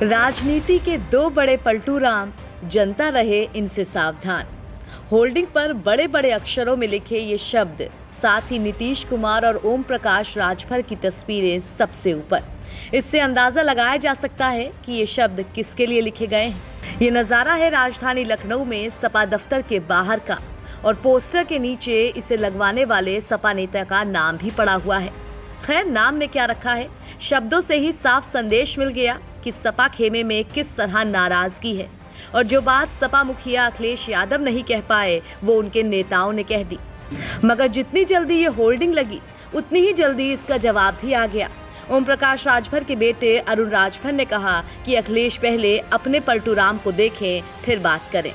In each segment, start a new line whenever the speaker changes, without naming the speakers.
राजनीति के दो बड़े पलटू राम, जनता रहे इनसे सावधान। होल्डिंग पर बड़े बड़े अक्षरों में लिखे ये शब्द, साथ ही नीतीश कुमार और ओम प्रकाश राजभर की तस्वीरें सबसे ऊपर। इससे अंदाजा लगाया जा सकता है कि ये शब्द किसके लिए लिखे गए हैं। ये नज़ारा है राजधानी लखनऊ में सपा दफ्तर के बाहर का, और पोस्टर के नीचे इसे लगवाने वाले सपा नेता का नाम भी पड़ा हुआ है। खैर, नाम ने क्या रखा है, शब्दों से ही साफ संदेश मिल गया कि सपा खेमे में किस तरह नाराजगी है, और जो बात सपा मुखिया अखिलेश यादव नहीं कह पाए वो उनके नेताओं ने कह दी। मगर जितनी जल्दी ये होल्डिंग लगी, उतनी ही जल्दी इसका जवाब भी आ गया। ओम प्रकाश राजभर के बेटे अरुण राजभर ने कहा कि अखिलेश पहले अपने पलटू राम को देखें, फिर बात करें।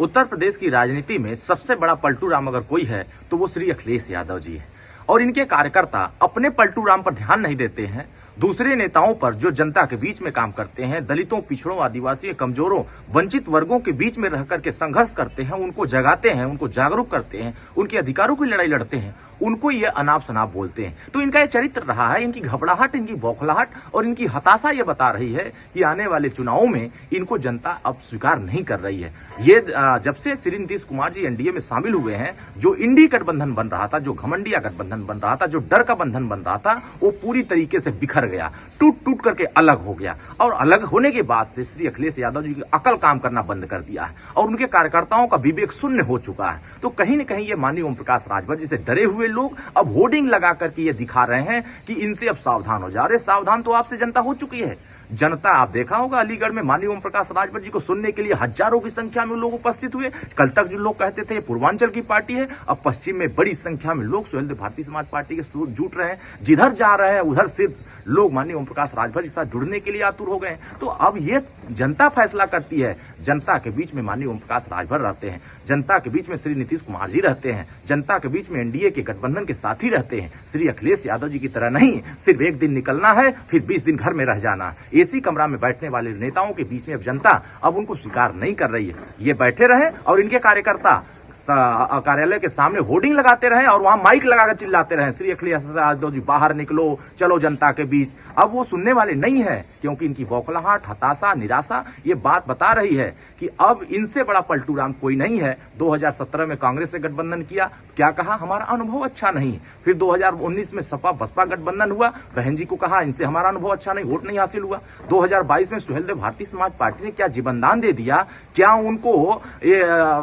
उत्तर प्रदेश की राजनीति में सबसे बड़ा पलटू राम अगर कोई है तो वो श्री अखिलेश यादव जी है, और इनके कार्यकर्ता अपने पलटू राम पर ध्यान नहीं देते हैं। दूसरे नेताओं पर जो जनता के बीच में काम करते हैं, दलितों, पिछड़ों, आदिवासियों, कमजोरों, वंचित वर्गों के बीच में रह करके संघर्ष करते हैं, उनको जगाते हैं, उनको जागरूक करते हैं, उनके अधिकारों की लड़ाई लड़ते हैं, उनको ये अनाप शनाप बोलते हैं। तो इनका ये चरित्र रहा है। इनकी घबराहट, इनकी बौखलाहट और इनकी हताशा ये बता रही है कि आने वाले चुनावों में इनको जनता अब स्वीकार नहीं कर रही है। ये जब से श्री नीतीश कुमार जी एनडीए में शामिल हुए हैं, जो इंडी गठबंधन बन रहा था, जो घमंडिया गठबंधन बन रहा था, जो डर का बंधन बन रहा था, वो पूरी तरीके से बिखर गया, टूट टूट करके अलग हो गया। और अलग होने के बाद से श्री अखिलेश यादव जी की अकल काम करना बंद कर दिया है, और उनके कार्यकर्ताओं का विवेक शून्य हो चुका है। तो कहीं न कहीं ये माननीय ओम प्रकाश राजभर जी से डरे हुए लोग अब होर्डिंग लगा करके ये दिखा रहे हैं कि इनसे अब सावधान हो जा रहे। सावधान तो आपसे जनता हो चुकी है। जनता, आप देखा होगा अलीगढ़ में माननीय ओम प्रकाश राजभर जी को सुनने के लिए हजारों की संख्या में लोग उपस्थित हुए। कल तक जो लोग कहते थे पूर्वांचल की पार्टी है, अब पश्चिम में बड़ी संख्या में लोग सुहेलदेव भारतीय समाज पार्टी के सूर जुट रहे हैं। जिधर जा रहे हैं उधर सिर्फ लोग माननीय ओम प्रकाश राजभर जी के साथ जुड़ने के लिए आतुर हो गए। तो अब ये जनता फैसला करती है। जनता के बीच में माननीय ओम प्रकाश राजभर रहते हैं, जनता के बीच में श्री नीतीश कुमार जी रहते हैं, जनता के बीच में एनडीए के गठबंधन के साथी रहते हैं। श्री अखिलेश यादव जी की तरह नहीं, सिर्फ एक दिन निकलना है, फिर 20 दिन घर में रह जाना। एसी कमरा में बैठने वाले नेताओं के बीच में अब जनता अब उनको स्वीकार नहीं कर रही है। ये बैठे रहे और इनके कार्यकर्ता कार्यालय के सामने होर्डिंग लगाते रहे और वहां माइक लगाकर चिल्लाते रहे, श्री अखिलेश यादव जी बाहर निकलो, चलो जनता के बीच। अब वो सुनने वाले नहीं है, क्योंकि इनकी बौखलाहट, हताशा, निराशा ये बात बता रही है कि अब इनसे बड़ा पलटू राम कोई नहीं है। 2017 में कांग्रेस से गठबंधन किया, क्या कहा, हमारा अनुभव अच्छा नहीं। फिर 2019 में सपा बसपा गठबंधन हुआ, बहन जी को कहा इनसे हमारा अनुभव अच्छा नहीं, वोट नहीं हासिल हुआ। 2022 में सुहेलदेव भारतीय समाज पार्टी ने क्या जीवनदान दे दिया, क्या उनको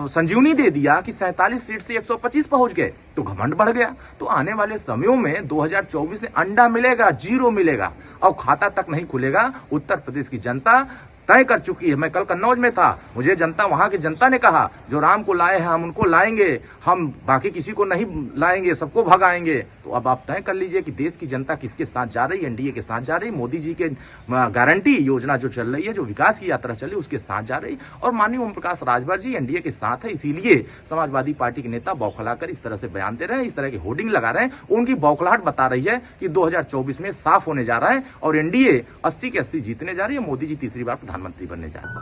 संजीवनी दे दिया कि 47 सीट से 125 पहुंच गए, तो घमंड बढ़ गया। तो आने वाले समयों में 2024 से अंडा मिलेगा, जीरो मिलेगा, और खाता तक नहीं खुलेगा। उत्तर प्रदेश की जनता तय कर चुकी है। मैं कल कन्नौज में था, मुझे जनता, वहां की जनता ने कहा जो राम को लाए हैं हम उनको लाएंगे, हम बाकी किसी को नहीं लाएंगे, सबको भगाएंगे। तो अब आप तय कर लीजिए कि देश की जनता किसके साथ जा रही है। एनडीए के साथ जा रही, मोदी जी के गारंटी योजना जो चल रही है, जो विकास की यात्रा चली, उसके साथ जा रही, और माननीय ओम प्रकाश राजभर जी एनडीए के साथ है। इसीलिए समाजवादी पार्टी के नेता बौखलाकर इस तरह से बयान दे रहे हैं, इस तरह की होर्डिंग लगा रहे हैं। उनकी बौखलाहट बता रही है कि 2024 में साफ होने जा रहा है और एनडीए 80 के 80 जीतने जा रही है। मोदी जी तीसरी बार प्रधानमंत्री बनने जा रहे हैं।